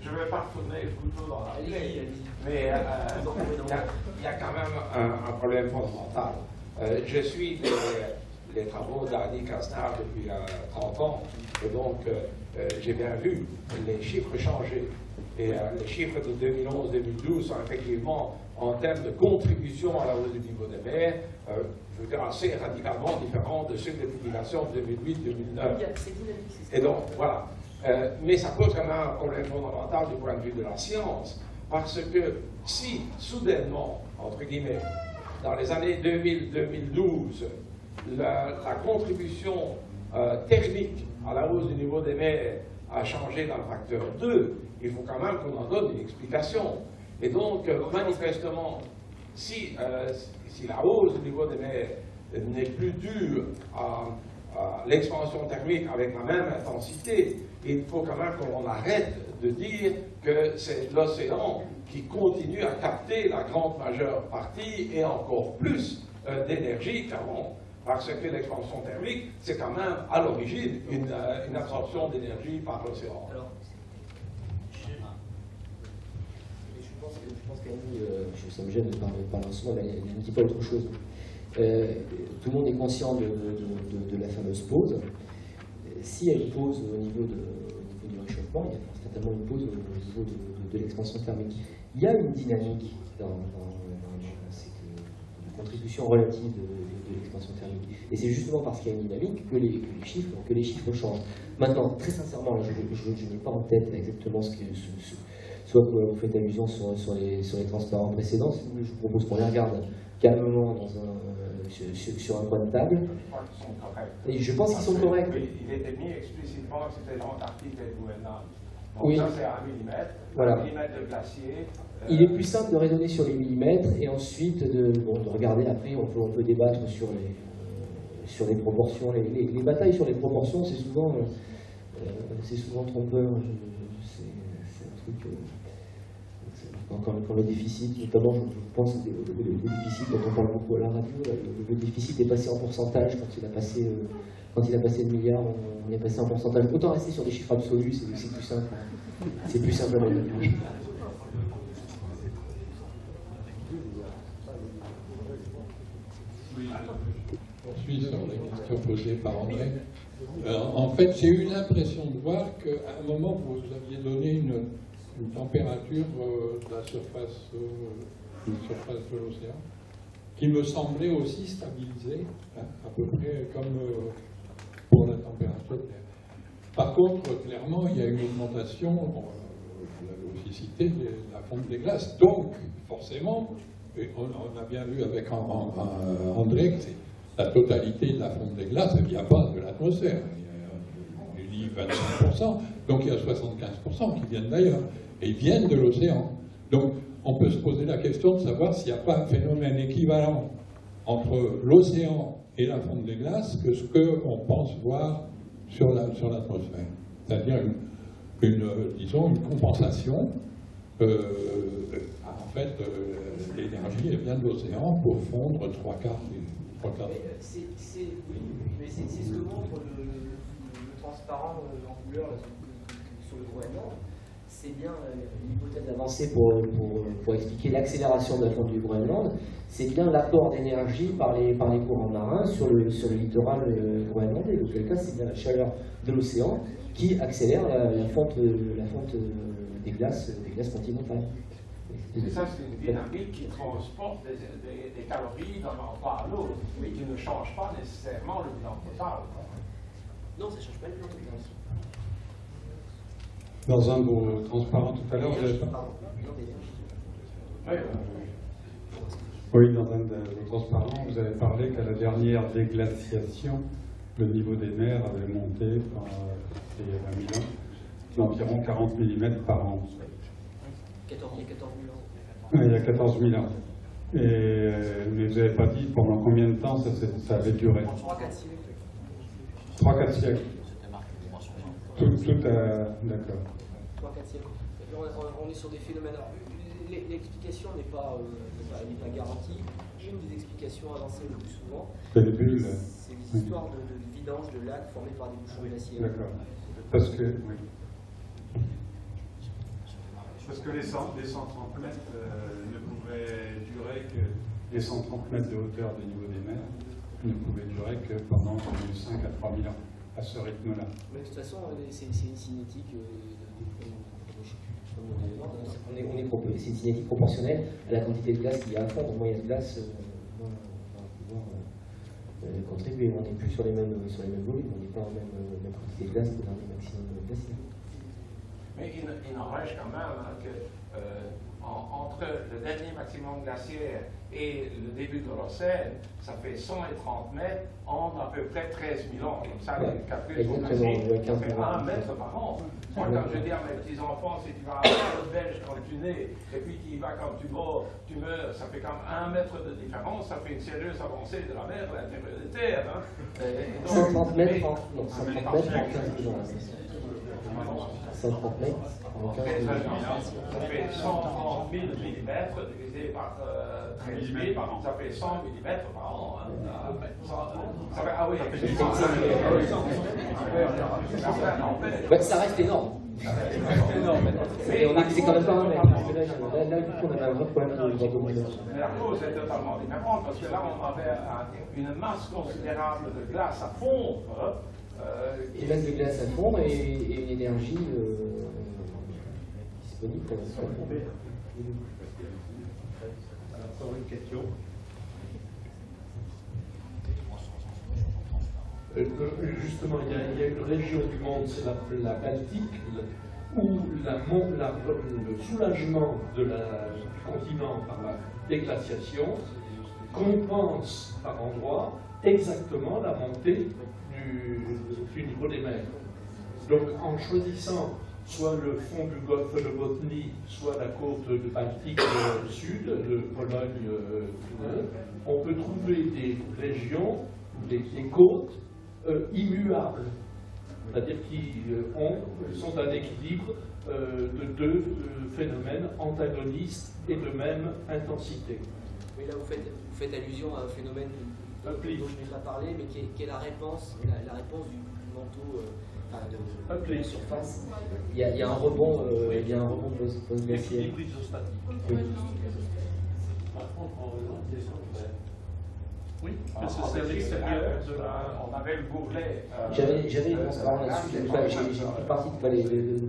je ne vais pas retourner le couteau dans la plaie, mais il y a quand même un problème fondamental. Je suis les travaux d'Annie Casnard depuis 30 ans, et donc j'ai bien vu les chiffres changer. Et les chiffres de 2011-2012 sont effectivement, en termes de contribution à la hausse du niveau des mers, je veux dire, assez radicalement différents de ceux des publications de 2008-2009. Et donc, voilà. Mais ça pose quand même un problème fondamental du point de vue de la science, parce que si, soudainement, entre guillemets, dans les années 2000-2012, la contribution thermique à la hausse du niveau des mers a changé d'un facteur 2, il faut quand même qu'on en donne une explication. Et donc, manifestement, si la hausse du niveau des mers n'est plus due à l'expansion thermique avec la même intensité, il faut quand même qu'on arrête de dire que c'est l'océan qui continue à capter la grande majeure partie et encore plus d'énergie qu'avant. Parce que l'expansion thermique, c'est quand même à l'origine une absorption d'énergie par l'océan. Je pense qu'Annie, ça me gêne de parler souvent, mais elle ne dit pas autre chose. Tout le monde est conscient de la fameuse pause. S'il y a une pause au niveau du réchauffement, il y a certainement une pause au niveau de l'expansion thermique. Il y a une dynamique dans la contribution relative de l'expansion thermique. Et c'est justement parce qu'il y a une dynamique que les chiffres changent. Maintenant, très sincèrement, là, je n'ai pas en tête exactement soit que vous faites allusion sur les transparents précédents. Je vous propose qu'on les regarde calmement sur un coin de table. Et je pense qu'ils sont corrects. Oui, il était mis explicitement que c'était l'Antarctique et le Groenland. Donc oui. Ça, c'est 1 millimètre. Voilà. 1 millimètre de glacier. Il est plus simple de raisonner sur les millimètres et ensuite de regarder après, on peut débattre sur les proportions. Les batailles sur les proportions, c'est souvent trompeur. C'est un truc... Quand le déficit, notamment je pense au déficit dont on parle beaucoup à la radio, le déficit est passé en pourcentage quand il a passé le milliard, on est passé en pourcentage. Autant rester sur des chiffres absolus, c'est plus simple. C'est plus simple à manipuler. Je suis sur la question posée par André. En fait, j'ai eu l'impression de voir qu'à un moment, vous aviez donné une température de la surface de l'océan, qui me semblait aussi stabilisée, hein, à peu près comme pour la température de l'air. Par contre, clairement, il y a une augmentation, vous l'avez aussi cité, de la fonte des glaces. Donc, forcément, et on a bien vu avec André que la totalité de la fonte des glaces, elle ne vient pas de l'atmosphère. Il dit 25%, donc il y a 75% qui viennent d'ailleurs. Et ils viennent de l'océan. Donc, on peut se poser la question de savoir s'il n'y a pas un phénomène équivalent entre l'océan et la fonte des glaces que ce qu'on pense voir sur l'atmosphère. C'est-à-dire disons, une compensation. En fait, l'énergie, elle vient de l'océan pour fondre trois quarts. Oui, mais c'est ce que montre le transparent en couleur là, sur le Groenland. C'est bien l'hypothèse avancée pour expliquer l'accélération de la fonte du Groenland. C'est bien l'apport d'énergie par les courants marins sur le littoral groenlandais. Dans quel cas, c'est bien la chaleur de l'océan qui accélère la fonte des glaces continentales. Et ça, c'est une dynamique qui transporte des calories d'un endroit à l'autre, mais qui ne change pas nécessairement le bilan total. Non, ça ne change pas le bilan total. Dans un de vos transparents tout à l'heure, vous avez pas... Oui, dans un de vos transparents, vous avez parlé qu'à la dernière déglaciation, le niveau des mers avait monté il y a 20 000 ans, d'environ 40 mm par an. Il y a 14 000 ans. Oui, il y a 14 000 ans. Mais vous n'avez pas dit pendant combien de temps ça avait duré? 3-4 siècles. 3-4 siècles. D'accord. 3-4 siècles. On est sur des phénomènes. L'explication n'est pas garantie. Une des explications avancées le plus souvent, c'est les bulles. C'est des histoires de vidange de lacs formés par des bouchons glaciaires. D'accord. Parce que. Oui. Parce que les 130 mètres ne pouvaient durer que... Les 130 mètres de hauteur du niveau des mers ne pouvaient durer que pendant 5 à 3 000 ans, à ce rythme-là. Mais de toute façon, c'est une cinétique c'est une cinétique proportionnelle à la quantité de glace qu'il y a à fond. Donc, moins il y a de glace, on va pouvoir contribuer. On n'est plus sur les mêmes volumes, on n'est pas en même quantité de glace pour garder le maximum de glacier. Mais il n'empêche quand même que entre le dernier maximum glaciaire et le début de l'océan, ça fait 130 mètres en à peu près 13 000 ans. Comme ça, les calculs sont faciles. Ça fait 1 mètre par an. Moi, quand je dis à mes petits-enfants, si tu vas à la Belge quand tu nais, et puis tu y vas quand tu meurs, ça fait comme 1 mètre de différence, ça fait une sérieuse avancée de la mer à l'intérieur de terre. Hein. 130 mètres en 15 000 ans. 130 mètres en 15 000 ans. Ça fait 130 000 mm divisé par 13 000, ça fait 100 mm par an. Ça fait, ah oui, ça reste énorme. Mais c'est quand même pas un mètre. Là, du coup, on avait un vrai problème de vaporisation. Mais la cause est totalement différente, parce que là, on avait une masse considérable de glace à fondre. Une masse de glace à fondre et une énergie disponible. Encore une question. Justement, il y a une région du monde, c'est la Baltique, où le soulagement du continent par la déglaciation compense par endroits exactement la montée du niveau des mers. Donc en choisissant soit le fond du golfe de Bothnie, soit la côte baltique sud, de Pologne, on peut trouver des régions, des côtes immuables, c'est-à-dire qui sont un équilibre de deux phénomènes antagonistes et de même intensité. Mais là, vous faites allusion à un phénomène dont je n'ai pas parlé, mais qui est la réponse du manteau de surface. Il y a un rebond, post-glaciaire. Oui, parce que c'est à l'extérieur de la... On avait le gourlet. J'avais une transparence là-dessus, j'ai une petite partie de ne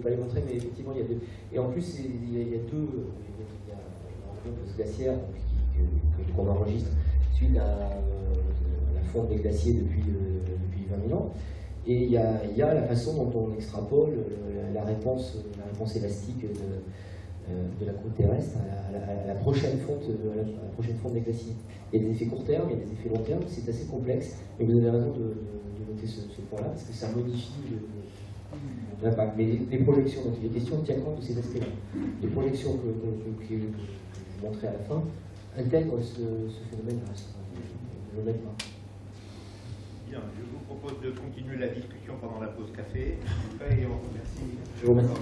pas les montrer, mais effectivement, il y a deux. Et en plus, il y a deux. Il y a un rebond post-glaciaire qu'on enregistre suite à la fonte des glaciers depuis 20 000 ans. Et il y a la façon dont on extrapole la réponse élastique de la croûte terrestre à la prochaine fonte des glaciers. Il y a des effets court terme, il y a des effets long terme, c'est assez complexe, mais vous avez raison de noter ce point-là, parce que ça modifie l'impact. Mais les projections, donc les questions tiennent compte de ces aspects-là. Les projections que je montrais à la fin intègrent ce phénomène-là, honnêtement. Bien, je vous propose de continuer la discussion pendant la pause café. Et on remercie. Je vous remercie.